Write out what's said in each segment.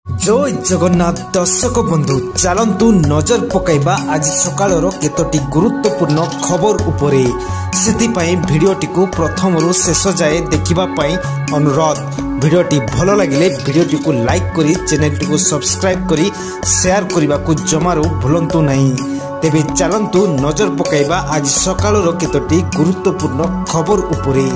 जय जगन्नाथ दर्शक बंधु चलतु नजर पकाइबा आज सकाळर केतोटी गुरुत्वपूर्ण खबर उपरे सेतिपाई भिडियोटी को प्रथम रु शेष जाए देखिबा पाई अनुरोध। भिडियोटी भल लगिले भिडियोटी को लाइक करी चैनल टी को सब्सक्राइब करी शेयर करने को जमारू भूलंतु नहीं। तेबे चलतु नजर पकाइबा आज सकाळर केतोटी गुरुत्वपूर्ण खबर उपरे।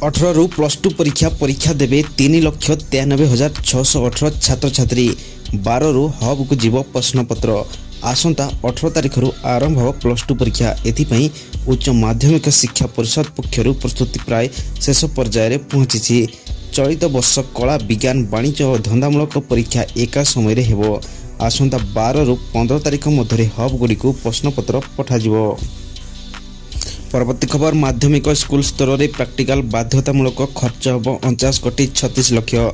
18 रु +2 परीक्षा देवे 3,93,618 छात्र छात्री। 12 रु हब को जीव प्रश्नपत्र। आसंता 18 तारिख रु आरंभ +2 परीक्षा। एथिपाई उच्च माध्यमिक शिक्षा परिषद पक्षर प्रस्तुति प्राय शेष पर्यायर पहुंची। चलित वर्ष कला विज्ञान वाणिज्य और धंदामूलक परीक्षा एका समय रे हेबो। आसंता 12 रु 15 तारिख मध्य हब गुडी को प्रश्नपत्र पठाजिवो। परवर्ती खबर माध्यमिक स्कूल स्तर में प्राक्टिकल बाध्यतामूलक खर्च हम 49,36,00,000।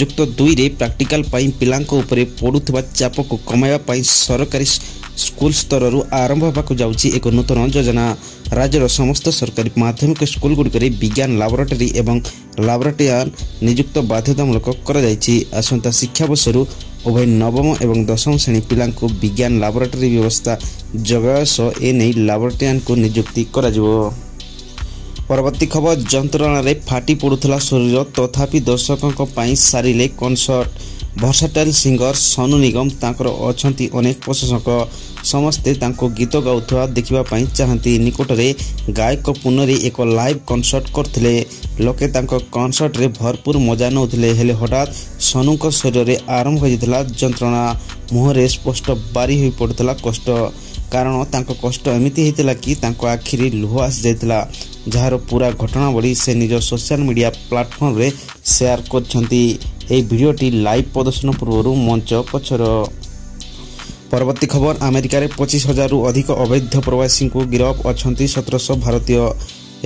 युक्त 2 रे प्राक्टिकल पिलांको उपरे पड़ुथिबा चाप को कमाइबा सरकारी स्कूल स्तर आरंभ होबाकु जाउछि एक नूतन योजना। राज्यर समस्त सरकारी माध्यमिक स्कूल गुड़िक विज्ञान लैबोरेटरी एवं लैबोरेटरियन नियुक्त बाध्यतामूलक करा जाइछि। आसंता शिक्षा वर्षरु उभय नवम एवं दशम श्रेणी पिलांको विज्ञान लैबोरेटरी व्यवस्था जगाय सह एने लैबोरेटरियन को नियुक्ति करा जिवो। परवर्ती खबर जंत्रणा रे फाटी पड़ुथला शरीर तथापि दर्शकों पाई सारिले concert. Versatile singer Sonu Nigam तांकर अछंती अनेक प्रशंसक समस्ते तांको गीत गाउथवा देखिबा पाई चाहंती। निकटरे गायक पुनरी एक लाइव कॉन्सर्ट करथिले। लोके तांको कॉन्सर्ट रे भरपूर मजा नउथिले। हेले हठात सोनू को शरीर रे आरंभ हो जितला जंत्रणा। मुहरे स्पष्ट बारी होई पड़तला कष्ट। कारण तांको कष्ट एमिति हेतिला कि तांको आखिरी लुह आस जायतिला। जहार पूरा घटनावली से निज सोशल मीडिया प्लेटफॉर्म रे शेयर करछंती। এই ভিডিওটি লাইভ প্রদর্শন পূর্বরু মঞ্চ পছর। পরবর্তী খবর আমেরিকার 25,000 अधिक अवैध प्रवासी को गिरफ अछंती 1700 भारतीय।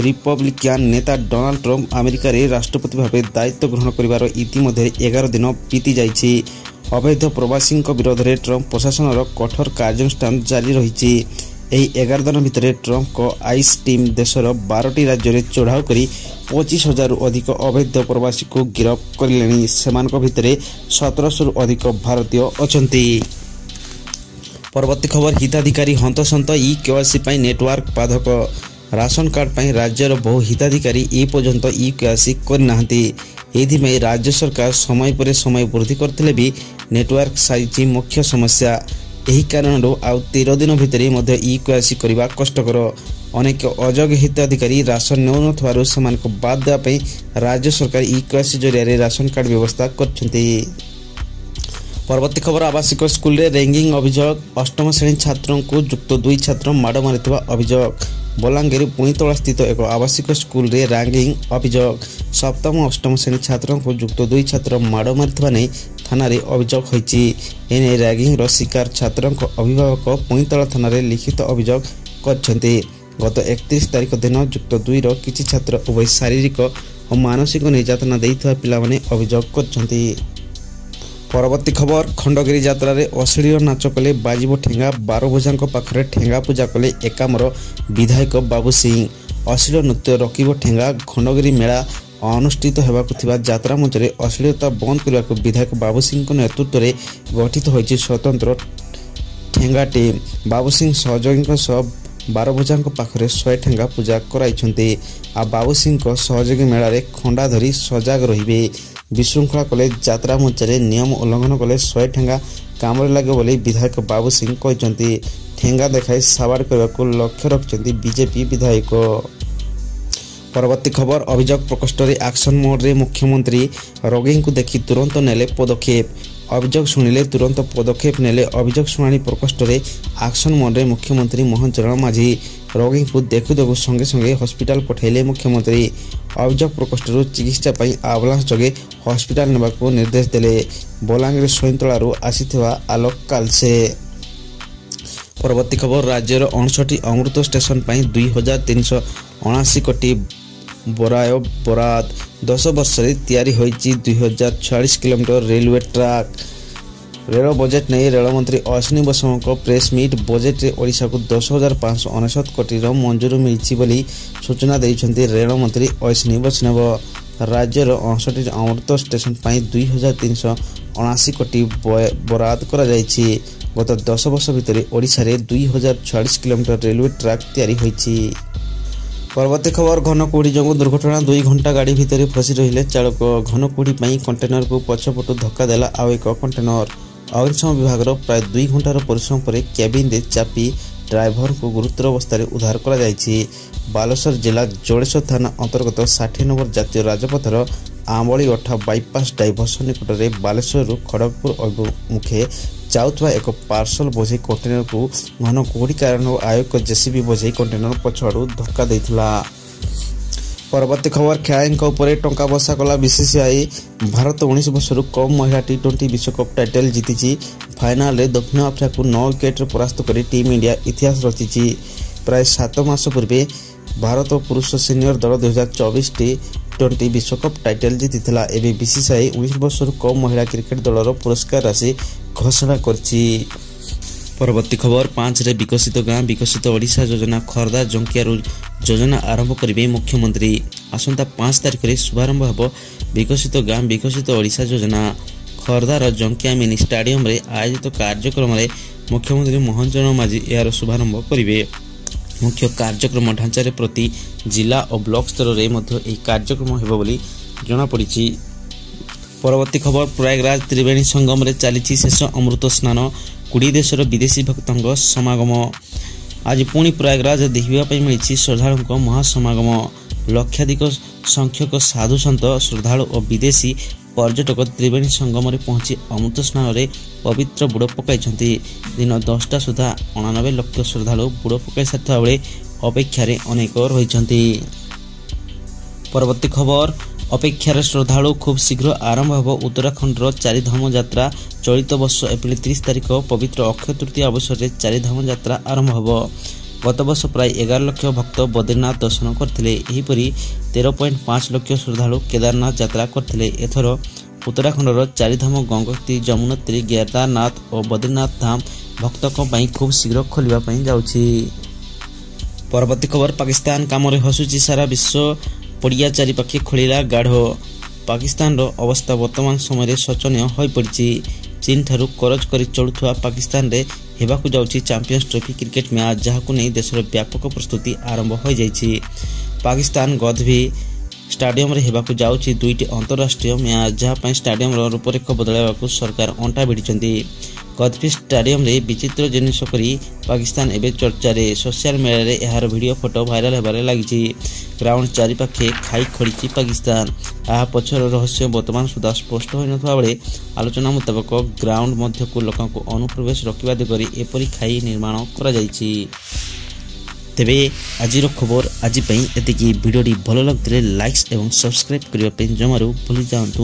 रिपब्लिकान नेता डोनाल्ड ट्रम्प अमेरिकार राष्ट्रपति भाव दायित्व ग्रहण कर इतिमध्य 11 दिन बीती जाइछि। अवैध प्रवासी विरोध में ट्रम्प प्रशासन कठोर कार्यानुष्ठान जारी रही। यही 11 दिन भितर ट्रम्प को आईस टीम देशर 12टी राज्य में चढ़ाऊ कर 25,000 अधिक अवैध प्रवासी को गिरफ कर सेमानक भितर 1700 अधिक भारतीय अछंती। परवर्ती खबर हिताधिकारी हंतसंत ई केवाईसी नेटवर्क बाधक। राशन कार्ड राज्यर बहु हिताधिकारी ए पर्यंत ई केवाईसी करनाहांती। एथिपाई राज्य सरकार समय पर समय वृद्धि करथिले भी नेटवर्क साइज मुख्य समस्या। यही कारण आउ 13 दिन भितर ई केवाईसी करने कष्टकर। अनेक अजोग्य हिताधिकारी राशन नेउनथवारु सेमानक बाद देवाई राज्य सरकार ई केवाईसी जरिया राशन कार्ड व्यवस्था करछंती। परवर्ती खबर आवासिक स्कूल रे रैंगिंग अभियोग। 8म श्रेणी छात्रों को युक्त 2 छात्र माड़ मारिथिबा अभियोग। बलांगीर पुईतला स्थित एक आवासिक स्कूल रे रैंगिंग अभियोग। 7म और 8म श्रेणी छात्रों को युक्त 2 छात्र माड़ मारिथिबा नै थाना रे अभियोग होईछि। एने रैंगिंग रो शिकार छात्रों को अभिभावक पुईतला थाना रे लिखित अभियोग करछंती। गत 31 तारिख दिन युक्त 2 रो किछि छात्र उभय शारीरिक और मानसिक निर्यातना देइथवा पिला माने अभियोग करछंती। परवर्ती खबर खंडगिरी यात्रा रे अश्लील नाच कले बाजीबो ठेंगा। 12 भुजांको पाखरे ठेंगा पूजा कले एकामर विधायक बाबू सिंह। अश्लील नृत्य रखिबो ठेंगा। खंडगिरी मेला अनुष्ठित हेबाकु थिबा यात्रा मंचरे अश्लीलता बंद करबाकु विधायक बाबू सिंह नेतृत्व में गठित होइछि स्वतंत्र ठेंगा टीम। बाबू सिंह सहयोगी सह 12 भुजांको पाखरे 100 ठेंगा पूजा कराइछन्ते। आ बाबू सिंह सहयोगी मेला रे खंडा धरी सजाग रहिबे। विशृंखला कले यात्रा मंचरे नियम उल्लंघन कले 100 ठेंगा कामरे लागे बोली विधायक बाबू सिंह कहते। ठेंगा देखाई साबाड़ करने को लक्ष्य रखिंट बीजेपी विधायक। परवर्ती खबर अभियोग प्रकोष्ठ रे एक्शन मोड रे मुख्यमंत्री। रोगी को देखि तुरंत नेले पदक्षेप। अभियोग शुणिले तुरंत पदक्षेप नेले। अभियोग शुणाणी प्रकोष्ठ रे एक्शन मोड रे मुख्यमंत्री मोहन चरण माझी। रोगी को देखु देखु संगे संगे हॉस्पिटल पठाइले मुख्यमंत्री। अभियोग प्रकोष्ठ चिकित्सा आम्बुलांस जगे हॉस्पिटल नेबाकू निर्देश देले। बलांगीर सैंतलारू आसीथिबा आलोक कालसे। परवर्ती खबर राज्यर 59 अमृत स्टेशन 2,379 कोटी बराद। 10 वर्ष तैयारी होइछि 2046 kilometre railway track. Rail budget नहीं रेलमंत्री अश्विनी वैष्णव प्रेस मीट। बजेट रे ओडिशा को 10,599 कोटी मंजूरी मिली बोली सूचना देइछन्ती रेलमंत्री अश्विनी वैष्णव। राज्यर 59 अमृत स्टेशन 2,379 79 କୋଟି ବରାଦ କରାଯାଇଛି। ଗତ 10 ବର୍ଷ ଭିତରେ ଓଡ଼ିଶାରେ 2046 କିଲୋମିଟର ରେଲୱେ ଟ୍ରାକ୍ ତିଆରି ହୋଇଛି। ପରବର୍ତ୍ତୀ ଖବର, ଘନ କୁହୁଡ଼ି ଯୋଗୁଁ ଦୁର୍ଘଟଣା। 2 ଘଣ୍ଟା ଗାଡ଼ି ଭିତରେ ଫସି ରହିଲେ ଚାଳକ। ଘନ କୁହୁଡ଼ି ପାଇଁ କଣ୍ଟେନରକୁ ପଛପଟୁ ଧକ୍କା ଦେଲା ଆଉ ଏକ କଣ୍ଟେନର। ଅଗ୍ନିଶମ ବିଭାଗର ପ୍ରାୟ 2 ଘଣ୍ଟାର ପରିଶ୍ରମ ପରେ କ୍ୟାବିନ୍ରେ ଚାପି ଡ୍ରାଇଭରଙ୍କୁ ଗୁରୁତର ଅବସ୍ଥାରେ ଉଦ୍ଧାର କରାଯାଇଛି। ବାଲେଶ୍ୱର ଜିଲ୍ଲା ଜଳେଶ୍ୱର ଥାନା ଅନ୍ତର୍ଗତ 60 ନମ୍ବର ଜାତୀୟ ରାଜପଥର ଆମ୍ବଳିଅଠା ବାଇପାସ୍ ଡାଇଭର୍ସନ ନିକଟରେ ବାଲେଶ୍ୱରରୁ ଖଡ଼ଗପୁର ଅଭିମୁଖେ ଯାଉଥିବା ଏକ ପାର୍ସଲ ବୋଝେଇ କଣ୍ଟେନରକୁ ଘନ କୁହୁଡ଼ି କାରଣରୁ ଆଉ ଏକ ଜେସିବି ବୋଝେଇ କଣ୍ଟେନର ପଛଆଡ଼ୁ ଧକ୍କା ଦେଇଥିଲା। ପରବର୍ତ୍ତୀ ଖବର, ଖେଳାଳିଙ୍କ ଉପରେ ଟଙ୍କା ବର୍ଷା କଲା ବିସିସିଆଇ। ଭାରତ 19 ବର୍ଷରୁ କମ୍ ମହିଳା ଟି20 ବିଶ୍ୱକପ୍ ଟାଇଟଲ ଜିତିଛି। ଫାଇନାଲରେ ଦକ୍ଷିଣ ଆଫ୍ରିକାକୁ 9 ୱିକେଟରେ ପରାସ୍ତ କରି ଟିମ୍ ଇଣ୍ଡିଆ ଇତିହାସ ରଚିଛି। ପ୍ରାୟ 7 ମାସ ପୂର୍ବେ ଭାରତ ପୁରୁଷ ସିନିୟର ଦଳ 2024 ଟି20 ବିଶ୍ୱକପ୍ ଟାଇଟଲ ଜିତିଥିଲା। ଏବେ ବିସିସିଆଇ 19 ବର୍ଷରୁ କମ୍ ମହିଳା କ୍ରିକେଟ ଦଳର ପୁରସ୍କାର ରାଶି ଘୋଷଣା କରିଛି। ପରବର୍ତ୍ତୀ ଖବର, 5ରେ ବିକଶିତ ଗାଁ ବିକଶିତ ଓଡ଼ିଶା ଯୋଜନା। ଖୋର୍ଦ୍ଧା ଜଙ୍କିଆରୁ ଯୋଜନା ଆରମ୍ଭ କରିବେ ମୁଖ୍ୟମନ୍ତ୍ରୀ। ଆସନ୍ତା 5 ତାରିଖରେ ଶୁଭାରମ୍ଭ ହେବ ବିକଶିତ ଗାଁ ବିକଶିତ ଓଡ଼ିଶା ଯୋଜନା। ଖୋର୍ଦ୍ଧାର ଜଙ୍କିଆ ମିନି ଷ୍ଟାଡିୟମରେ ଆୟୋଜିତ କାର୍ଯ୍ୟକ୍ରମରେ ମୁଖ୍ୟମନ୍ତ୍ରୀ ମୋହନ ଚରଣ ମାଝୀ ଏହାର ଶୁଭାରମ୍ଭ କରିବେ। ମୁଖ୍ୟ କାର୍ଯ୍ୟକ୍ରମ ଢାଞ୍ଚାରେ ପ୍ରତି ଜିଲ୍ଲା ଓ ବ୍ଲକ ସ୍ତରରେ ମଧ୍ୟ ଏହି କାର୍ଯ୍ୟକ୍ରମ ହେବ ବୋଲି ଜଣାପଡ଼ିଛି। ପରବର୍ତ୍ତୀ ଖବର, ପ୍ରୟାଗରାଜ ତ୍ରିବେଣୀ ସଙ୍ଗମରେ ଚାଲିଛି ଶେଷ ଅମୃତ ସ୍ନାନ। 20 ଦେଶର ବିଦେଶୀ ଭକ୍ତଙ୍କ ସମାଗମ। ଆଜି ପୁଣି ପ୍ରୟାଗରାଜରେ ଦେଖିବା ପାଇଁ ମିଳିଛି ଶ୍ରଦ୍ଧାଳୁଙ୍କ ମହାସମାଗମ। ଲକ୍ଷାଧିକ ସଂଖ୍ୟକ ସାଧୁସନ୍ଥ, ଶ୍ରଦ୍ଧାଳୁ ଓ ବିଦେଶୀ ପର୍ଯ୍ୟଟକ ତ୍ରିବେଣୀ ସଙ୍ଗମରେ ପହଞ୍ଚି ଅମୃତ ସ୍ନାନରେ ପବିତ୍ର ବୁଡ଼ ପକାଇଛନ୍ତି। ଦିନ 10ଟା ସୁଦ୍ଧା 89 ଲକ୍ଷ ଶ୍ରଦ୍ଧାଳୁ ବୁଡ଼ ପକାଇ ସାରିଥିବା ବେଳେ ଅପେକ୍ଷାରେ ଅନେକ ରହିଛନ୍ତି। ପରବର୍ତ୍ତୀ ଖବର, ଅପେକ୍ଷାରେ ଶ୍ରଦ୍ଧାଳୁ। ଖୁବ୍ ଶୀଘ୍ର ଆରମ୍ଭ ହେବ ଉତ୍ତରାଖଣ୍ଡର ଚାରିଧାମ ଯାତ୍ରା। ଚଳିତ ବର୍ଷ ଏପ୍ରିଲ 30 ତାରିଖ ପବିତ୍ର ଅକ୍ଷୟ ତୃତୀୟା ଅବସରରେ ଚାରିଧାମ ଯାତ୍ରା ଆରମ୍ଭ ହେବ। ଗତ ବର୍ଷ ପ୍ରାୟ 11 ଲକ୍ଷ ଭକ୍ତ ବଦ୍ରିନାଥ ଦର୍ଶନ କରିଥିଲେ। ଏହିପରି 13.5 ଲକ୍ଷ ଶ୍ରଦ୍ଧାଳୁ କେଦାରନାଥ ଯାତ୍ରା କରିଥିଲେ। ଏଥର ଉତ୍ତରାଖଣ୍ଡର ଚାରିଧାମ ଗଙ୍ଗୋତ୍ରୀ, ଯମୁନୋତ୍ରୀ, କେଦାରନାଥ ଓ ବଦ୍ରିନାଥ ଧାମ ଭକ୍ତଙ୍କ ପାଇଁ ଖୁବ୍ ଶୀଘ୍ର ଖୋଲିବା ପାଇଁ ଯାଉଛି। ପରବର୍ତ୍ତୀ ଖବର, ପାକିସ୍ତାନ କାମରେ ହସୁଛି ସାରା ବିଶ୍ୱ। ପଡ଼ିଆ ଚାରିପାଖେ ଖୋଳିଲା ଗାଢ଼। ପାକିସ୍ତାନର ଅବସ୍ଥା ବର୍ତ୍ତମାନ ସମୟରେ ଶୋଚନୀୟ ହୋଇପଡ଼ିଛି। ଚୀନଠାରୁ କରଜ କରି ଚଳୁଥିବା ପାକିସ୍ତାନରେ ହେବାକୁ ଯାଉଛି ଚାମ୍ପିୟନ୍ସ ଟ୍ରଫି କ୍ରିକେଟ ମ୍ୟାଚ୍, ଯାହାକୁ ନେଇ ଦେଶର ବ୍ୟାପକ ପ୍ରସ୍ତୁତି ଆରମ୍ଭ ହୋଇଯାଇଛି। ପାକିସ୍ତାନ ଗଦ୍ଭି ଷ୍ଟାଡିୟମରେ ହେବାକୁ ଯାଉଛି 2ଟି ଅନ୍ତରାଷ୍ଟ୍ରୀୟ ମ୍ୟାଚ୍, ଯାହା ପାଇଁ ଷ୍ଟାଡିୟମର ରୂପରେଖ ବଦଳାଇବାକୁ ସରକାର ଅଣ୍ଟା ଭିଡ଼ିଛନ୍ତି। ଗଦ୍ଭି ଷ୍ଟାଡିୟମରେ ବିଚିତ୍ର ଜିନିଷ କରି ପାକିସ୍ତାନ ଏବେ ଚର୍ଚ୍ଚାରେ। ସୋସିଆଲ ମିଡ଼ିଆରେ ଏହାର ଭିଡ଼ିଓ ଫଟୋ ଭାଇରାଲ ହେବାରେ ଲାଗିଛି। ଗ୍ରାଉଣ୍ଡ ଚାରିପାଖେ ଖାଇ ଖୋଳିଛି ପାକିସ୍ତାନ। ଏହା ପଛର ରହସ୍ୟ ବର୍ତ୍ତମାନ ସୁଦ୍ଧା ସ୍ପଷ୍ଟ ହୋଇନଥିବା ବେଳେ ଆଲୋଚନା ମୁତାବକ ଗ୍ରାଉଣ୍ଡ ମଧ୍ୟକୁ ଲୋକଙ୍କୁ ଅନୁପ୍ରବେଶ ରୋକିବା ଦିଗରେ ଏପରି ଖାଇ ନିର୍ମାଣ କରାଯାଇଛି। ତେବେ ଆଜିର ଖବର ଆଜି ପାଇଁ ଏତିକି। ଭିଡ଼ିଓଟି ଭଲ ଲାଗୁଥିଲେ ଲାଇକ୍ସ ଏବଂ ସବସ୍କ୍ରାଇବ୍ କରିବା ପାଇଁ ଜମାରୁ ଭୁଲି ଯାଆନ୍ତୁ।